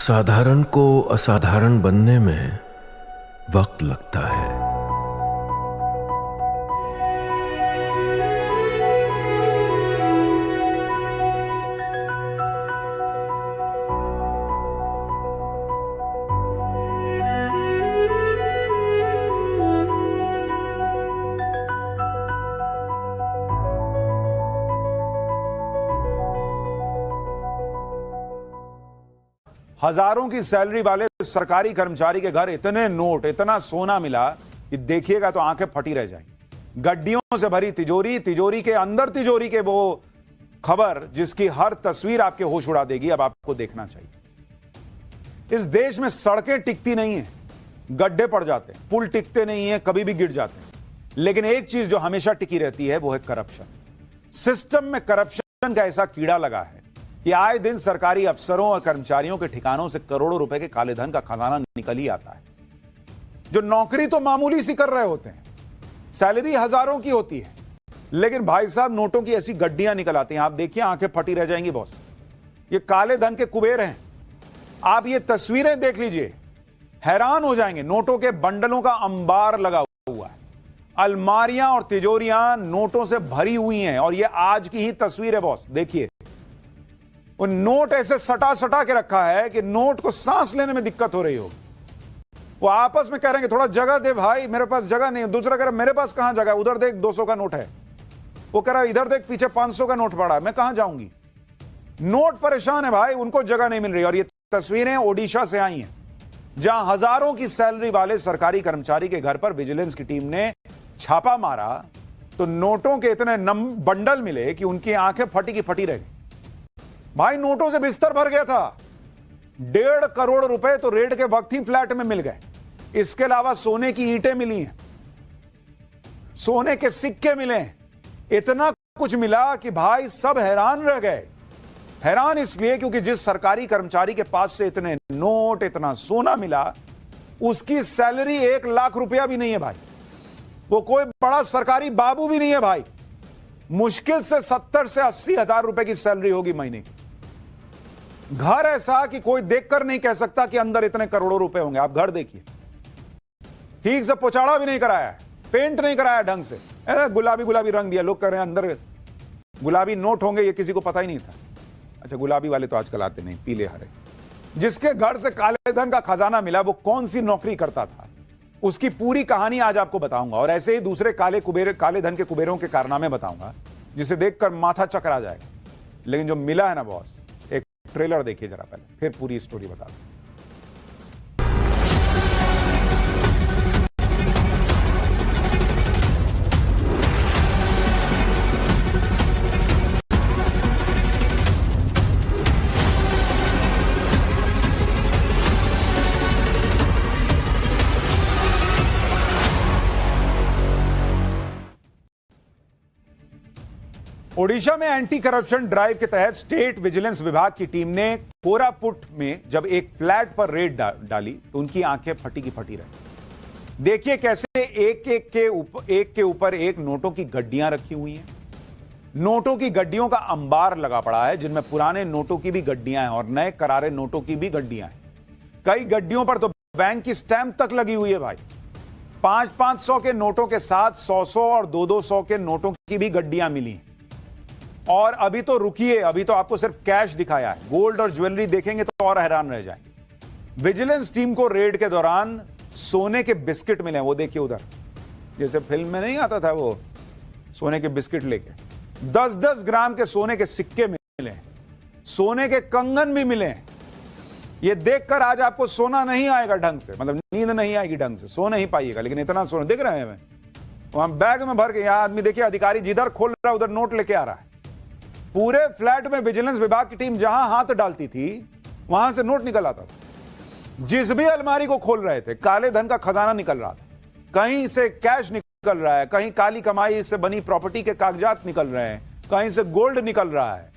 साधारण को असाधारण बनने में वक्त लगता है। हजारों की सैलरी वाले सरकारी कर्मचारी के घर इतने नोट, इतना सोना मिला कि देखिएगा तो आंखें फटी रह जाएंगी। गड्डियों से भरी तिजोरी, तिजोरी के अंदर तिजोरी के वो खबर जिसकी हर तस्वीर आपके होश उड़ा देगी, अब आपको देखना चाहिए। इस देश में सड़कें टिकती नहीं है, गड्ढे पड़ जाते हैं, पुल टिकते नहीं है, कभी भी गिर जाते हैं। लेकिन एक चीज जो हमेशा टिकी रहती है वो है करप्शन। सिस्टम में करप्शन का ऐसा कीड़ा लगा है कि आए दिन सरकारी अफसरों और कर्मचारियों के ठिकानों से करोड़ों रुपए के काले धन का खजाना निकल ही आता है। जो नौकरी तो मामूली सी कर रहे होते हैं, सैलरी हजारों की होती है, लेकिन भाई साहब नोटों की ऐसी गड्डियां निकल आती हैं, आप देखिए आंखें फटी रह जाएंगी बॉस। ये काले धन के कुबेर हैं। आप ये तस्वीरें देख लीजिए, हैरान हो जाएंगे। नोटों के बंडलों का अंबार लगा हुआ है, अलमारियां और तिजोरियां नोटों से भरी हुई हैं। और ये आज की ही तस्वीर है बॉस, देखिए। वो नोट ऐसे सटा सटा के रखा है कि नोट को सांस लेने में दिक्कत हो रही हो। वो आपस में कह रहे हैं कि थोड़ा जगह दे भाई, मेरे पास जगह नहीं है। दूसरा कह रहा मेरे पास कहां जगह है, उधर देख 200 का नोट है। वो कह रहा इधर देख पीछे 500 का नोट पड़ा है, मैं कहां जाऊंगी। नोट परेशान है भाई, उनको जगह नहीं मिल रही। और ये तस्वीरें ओडिशा से आई हैं, जहां हजारों की सैलरी वाले सरकारी कर्मचारी के घर पर विजिलेंस की टीम ने छापा मारा तो नोटों के इतने बंडल मिले कि उनकी आंखें फटी की फटी रह गई। भाई नोटों से बिस्तर भर गया था। 1.5 करोड़ रुपए तो रेड के वक्त ही फ्लैट में मिल गए। इसके अलावा सोने की ईंटें मिली हैं, सोने के सिक्के मिले, इतना कुछ मिला कि भाई सब हैरान रह गए। हैरान इसलिए क्योंकि जिस सरकारी कर्मचारी के पास से इतने नोट, इतना सोना मिला, उसकी सैलरी 1 लाख रुपया भी नहीं है भाई। वो कोई बड़ा सरकारी बाबू भी नहीं है भाई। मुश्किल से 70 से 80 हजार रुपए की सैलरी होगी महीने की। घर ऐसा कि कोई देखकर नहीं कह सकता कि अंदर इतने करोड़ों रुपए होंगे। आप घर देखिए, ठीक से पोचाड़ा भी नहीं कराया है, पेंट नहीं कराया ढंग से, गुलाबी गुलाबी रंग दिया। लोग कह रहे हैं अंदर गुलाबी नोट होंगे, ये किसी को पता ही नहीं था। अच्छा, गुलाबी वाले तो आजकल आते नहीं, पीले हरे। जिसके घर से काले धन का खजाना मिला वो कौन सी नौकरी करता था, उसकी पूरी कहानी आज आपको बताऊंगा। और ऐसे ही दूसरे काले धन के कुबेरों के कारनामे बताऊंगा, जिसे देखकर माथा चकरा जाएगा। लेकिन जो मिला है ना बॉस, एक ट्रेलर देखिए जरा पहले, फिर पूरी स्टोरी बता दूं। ओडिशा में एंटी करप्शन ड्राइव के तहत स्टेट विजिलेंस विभाग की टीम ने कोरापुट में जब एक फ्लैट पर रेड डाली तो उनकी आंखें फटी की फटी रही। देखिए कैसे एक के ऊपर एक नोटों की गड्डियां रखी हुई हैं। नोटों की गड्डियों का अंबार लगा पड़ा है, जिनमें पुराने नोटों की भी गड्डियां हैं और नए करारे नोटों की भी गड्डियां हैं। कई गड्डियों पर तो बैंक की स्टैंप तक लगी हुई है भाई। 500-500 के नोटों के साथ 100 और 200 के नोटों की भी गड्डियां मिली। और अभी तो रुकिए, अभी तो आपको सिर्फ कैश दिखाया है, गोल्ड और ज्वेलरी देखेंगे तो और हैरान रह जाएंगे। विजिलेंस टीम को रेड के दौरान सोने के बिस्किट मिले, वो देखिए उधर, जैसे फिल्म में नहीं आता था वो सोने के बिस्किट लेके। 10-10 ग्राम के सोने के सिक्के मिले, सोने के कंगन भी मिले। ये देखकर आज आपको सोना नहीं आएगा ढंग से, मतलब नींद नहीं आएगी ढंग से, सो नहीं पाइएगा। लेकिन इतना सोना दिख रहा है, वहां बैग में भर के, यहां आदमी देखिए, अधिकारी जिधर खोल रहा है उधर नोट लेके आ रहा है। पूरे फ्लैट में विजिलेंस विभाग की टीम जहां हाथ डालती थी वहां से नोट निकल आता था। जिस भी अलमारी को खोल रहे थे काले धन का खजाना निकल रहा था। कहीं से कैश निकल रहा है, कहीं काली कमाई से बनी प्रॉपर्टी के कागजात निकल रहे हैं, कहीं से गोल्ड निकल रहा है।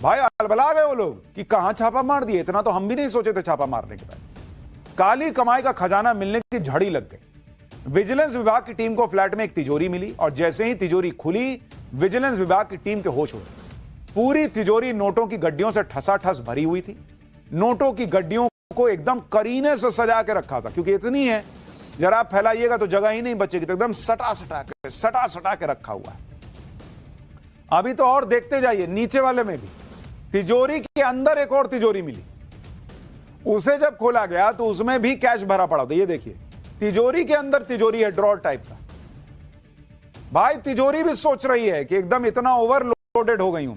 भाई अलबला गए वो लोग कि कहां छापा मार दिए। इतना तो हम भी नहीं सोचे थे छापा मारने के बाद। काली कमाई का खजाना मिलने की झड़ी लग गई। विजिलेंस विभाग की टीम को फ्लैट में एक तिजोरी मिली और जैसे ही तिजोरी खुली, विजिलेंस विभाग की टीम के होश उड़े। पूरी तिजोरी नोटों की गड्डियों से ठसाठस भरी हुई थी। नोटों की गड्डियों को एकदम करीने से सजा के रखा था, क्योंकि इतनी है जरा आप फैलाइएगा तो जगह ही नहीं बचेगी, तो एकदम सटा सटा के रखा हुआ है। अभी तो और देखते जाइए, नीचे वाले में भी तिजोरी के अंदर एक और तिजोरी मिली, उसे जब खोला गया तो उसमें भी कैश भरा पड़ा था। ये देखिए, तिजोरी के अंदर तिजोरी है, ड्रॉर टाइप का। भाई तिजोरी भी सोच रही है कि एकदम इतना ओवरलोडेड हो गई हूं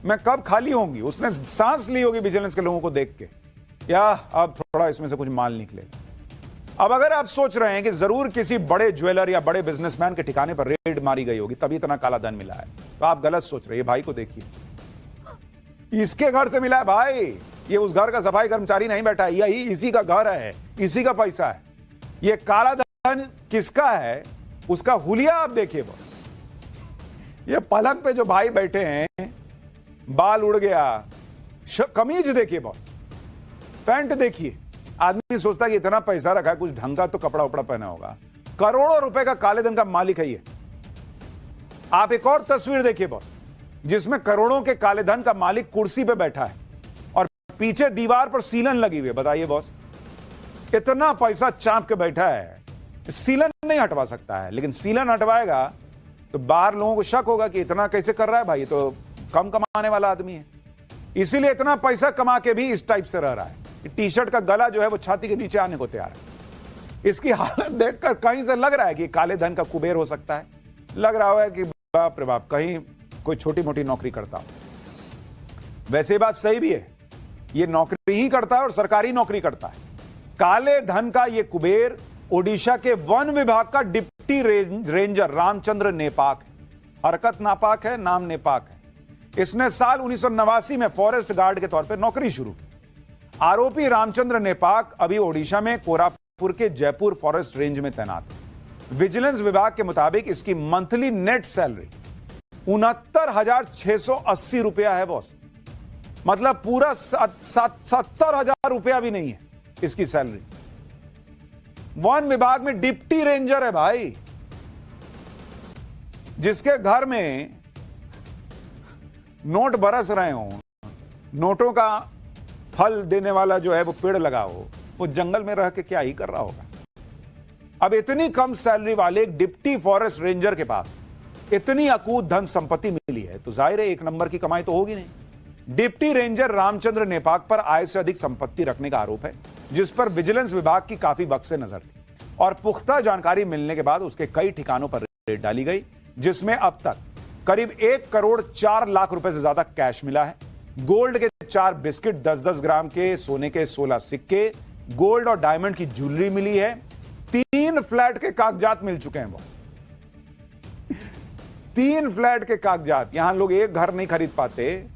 मैं कब खाली होंगी। उसने सांस ली होगी विजिलेंस के लोगों को देख के, या अब थोड़ा इसमें से कुछ माल निकलेगा। अब अगर आप सोच रहे हैं कि जरूर किसी बड़े ज्वेलर या बड़े बिजनेसमैन के ठिकाने पर रेड मारी गई होगी तभी इतना काला धन मिला है, तो आप गलत सोच रहे हैं। भाई को देखिए, इसके घर से मिला है भाई, ये उस घर का सफाई कर्मचारी नहीं बैठा है, यही इसी का घर है, इसी का पैसा है। ये काला धन किसका है, उसका हुलिया आप देखिए। ये पलंग पे जो भाई बैठे हैं, बाल उड़ गया, कमीज देखिए बॉस, पैंट देखिए। आदमी सोचता है कि इतना पैसा रखा है, कुछ ढंग का तो कपड़ा उपड़ा पहना होगा। करोड़ों रुपए का काले धन का मालिक है ये। आप एक और तस्वीर देखिए बॉस, जिसमें करोड़ों के काले धन का मालिक कुर्सी पे बैठा है और पीछे दीवार पर सीलन लगी हुई है। बताइए बॉस, इतना पैसा चाप के बैठा है, सीलन नहीं हटवा सकता है, लेकिन सीलन हटवाएगा तो बाहर लोगों को शक होगा कि इतना कैसे कर रहा है भाई, तो कम कमाने वाला आदमी है। इसीलिए इतना पैसा कमा के भी इस टाइप से रह रहा है। टी शर्ट का गला जो है वो छाती के नीचे आने को तैयार है। इसकी हालत देखकर कहीं से लग रहा है कि काले धन का कुबेर हो सकता है। लग रहा है कि बाप रे बाप, कहीं कोई छोटी मोटी नौकरी करता हो। वैसे बात सही भी है, ये नौकरी ही करता है और सरकारी नौकरी करता है। काले धन का ये कुबेर ओडिशा के वन विभाग का डिप्टी रेंजर रामचंद्र नेपाक है। हरकत नापाक है, नाम नेपाक है। इसने साल 1989 में फॉरेस्ट गार्ड के तौर पर नौकरी शुरू की। आरोपी रामचंद्र नेपाक अभी ओडिशा में कोरापुर के जयपुर फॉरेस्ट रेंज में तैनात है। विजिलेंस विभाग के मुताबिक इसकी मंथली नेट सैलरी 69,680 रुपया है बॉस। मतलब पूरा 70,000 रुपया भी नहीं है इसकी सैलरी। वन विभाग में डिप्टी रेंजर है भाई, जिसके घर में नोट बरस रहे हो, नोटों का फल देने वाला जो है वो पेड़ लगा हो, वो जंगल में रह के क्या ही कर रहा होगा। अब इतनी कम सैलरी वाले एक डिप्टी फॉरेस्ट रेंजर के पास इतनी अकूत धन संपत्ति मिली है, तो जाहिर है एक नंबर की कमाई तो होगी नहीं। डिप्टी रेंजर रामचंद्र नेपाक पर आय से अधिक संपत्ति रखने का आरोप है, जिस पर विजिलेंस विभाग की काफी वक्त से नजर थी और पुख्ता जानकारी मिलने के बाद उसके कई ठिकानों पर रेड डाली गई, जिसमें अब तक करीब 1 करोड़ 4 लाख रुपए से ज्यादा कैश मिला है। गोल्ड के 4 बिस्किट, 10-10 ग्राम के सोने के 16 सिक्के, गोल्ड और डायमंड की ज्वेलरी मिली है। 3 फ्लैट के कागजात मिल चुके हैं वो। 3 फ्लैट के कागजात। यहां लोग एक घर नहीं खरीद पाते,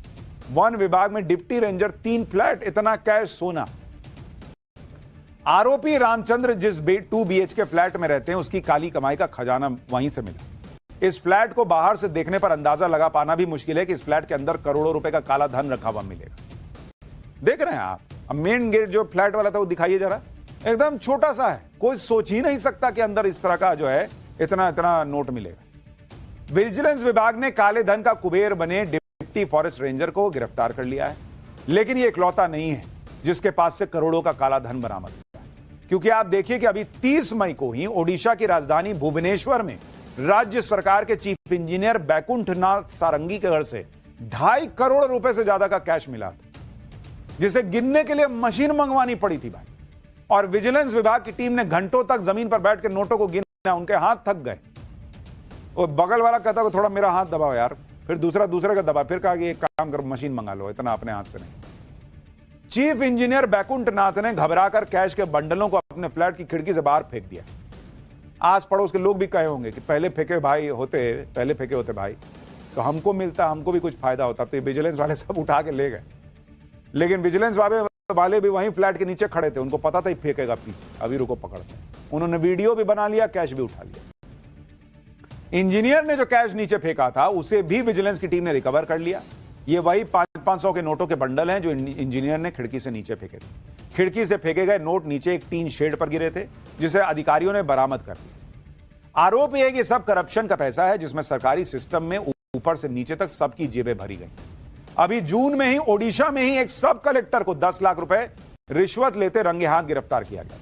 वन विभाग में डिप्टी रेंजर 3 फ्लैट, इतना कैश, सोना। आरोपी रामचंद्र जिस 2 BHK फ्लैट में रहते हैं, उसकी काली कमाई का खजाना वहीं से मिला। इस फ्लैट को बाहर से देखने पर अंदाजा लगा पाना भी मुश्किल है कि इस फ्लैट के अंदर करोड़ों रुपए का काला धन रखा हुआ मिलेगा। देख रहे हैं आप, अब मेन गेट जो फ्लैट वाला था वो दिखाइए जरा, एकदम छोटा सा है, कोई सोच ही नहीं सकता कि अंदर इस तरह का जो है इतना इतना नोट मिलेगा। विजिलेंस विभाग ने काले धन का कुबेर बने डिप्टी फॉरेस्ट रेंजर को गिरफ्तार कर लिया है, लेकिन ये इकलौता नहीं है जिसके पास से करोड़ों का काला धन बरामद हुआ है। क्योंकि आप देखिए कि अभी 30 मई को ही ओडिशा की राजधानी भुवनेश्वर में राज्य सरकार के चीफ इंजीनियर बैकुंठनाथ सारंगी के घर से 2.5 करोड़ रुपए से ज्यादा का कैश मिला था, जिसे गिनने के लिए मशीन मंगवानी पड़ी थी भाई। और विजिलेंस विभाग की टीम ने घंटों तक जमीन पर बैठ के नोटों को गिना, उनके हाथ थक गए। और बगल वाला कहता है थोड़ा मेरा हाथ दबाओ यार, फिर दूसरे का दबा, फिर कहा कि एक काम कर, मशीन मंगा लो, इतना अपने हाथ से नहीं। चीफ इंजीनियर बैकुंठनाथ ने घबराकर कैश के बंडलों को अपने फ्लैट की खिड़की से बाहर फेंक दिया। आस पड़ोस के लोग भी कहे होंगे कि पहले फेंके होते भाई तो हमको मिलता, हमको भी कुछ फायदा होता। तो विजिलेंस वाले सब उठा के ले गए, लेकिन विजिलेंस वाले भी वहीं फ्लैट के नीचे खड़े थे, उनको पता था ही फेंकेगा पीछे, अभी रुको पकड़ते हैं। उन्होंने वीडियो भी बना लिया, कैश भी उठा लिया। इंजीनियर ने जो कैश नीचे फेंका था उसे भी विजिलेंस की टीम ने रिकवर कर लिया। ये वही 500 के नोटों के बंडल हैं जो इंजीनियर ने खिड़की से नीचे फेंके थे। खिड़की से फेंके गए नोट नीचे एक टीन शेड पर गिरे थे, जिसे अधिकारियों ने बरामद कर लिया। आरोप यह है कि सब करप्शन का पैसा है, जिसमें सरकारी सिस्टम में ऊपर से नीचे तक सबकी जेबें भरी गई। अभी जून में ही ओडिशा में ही एक सब कलेक्टर को 10 लाख रुपए रिश्वत लेते रंगे हाथ गिरफ्तार किया गया।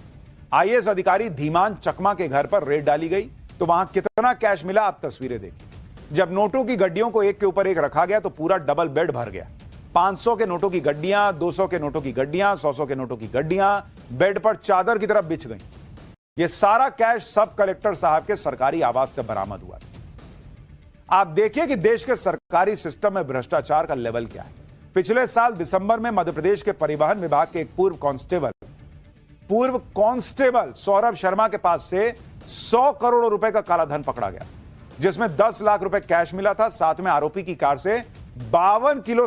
आईएएस अधिकारी धीमान चकमा के घर पर रेड डाली गई तो वहां कितना कैश मिला, आप तस्वीरें देखिए। जब नोटों की गड्डियों को एक के ऊपर एक रखा गया तो पूरा डबल बेड भर गया। 500 के नोटों की गड्डियां, 200 के नोटों की गड्डियां, 100 के नोटों की गड्डियां बेड पर चादर की तरफ बिछ गई। यह सारा कैश सब कलेक्टर साहब के सरकारी आवास से बरामद हुआ। आप देखिए कि देश के सरकारी सिस्टम में भ्रष्टाचार का लेवल क्या है। पिछले साल दिसंबर में मध्य प्रदेश के परिवहन विभाग के एक पूर्व कांस्टेबल सौरभ शर्मा के पास से 100 करोड़ रुपए का काला धन पकड़ा गया, जिसमें 10 लाख रुपए कैश मिला था। साथ में आरोपी की कार से 52 किलो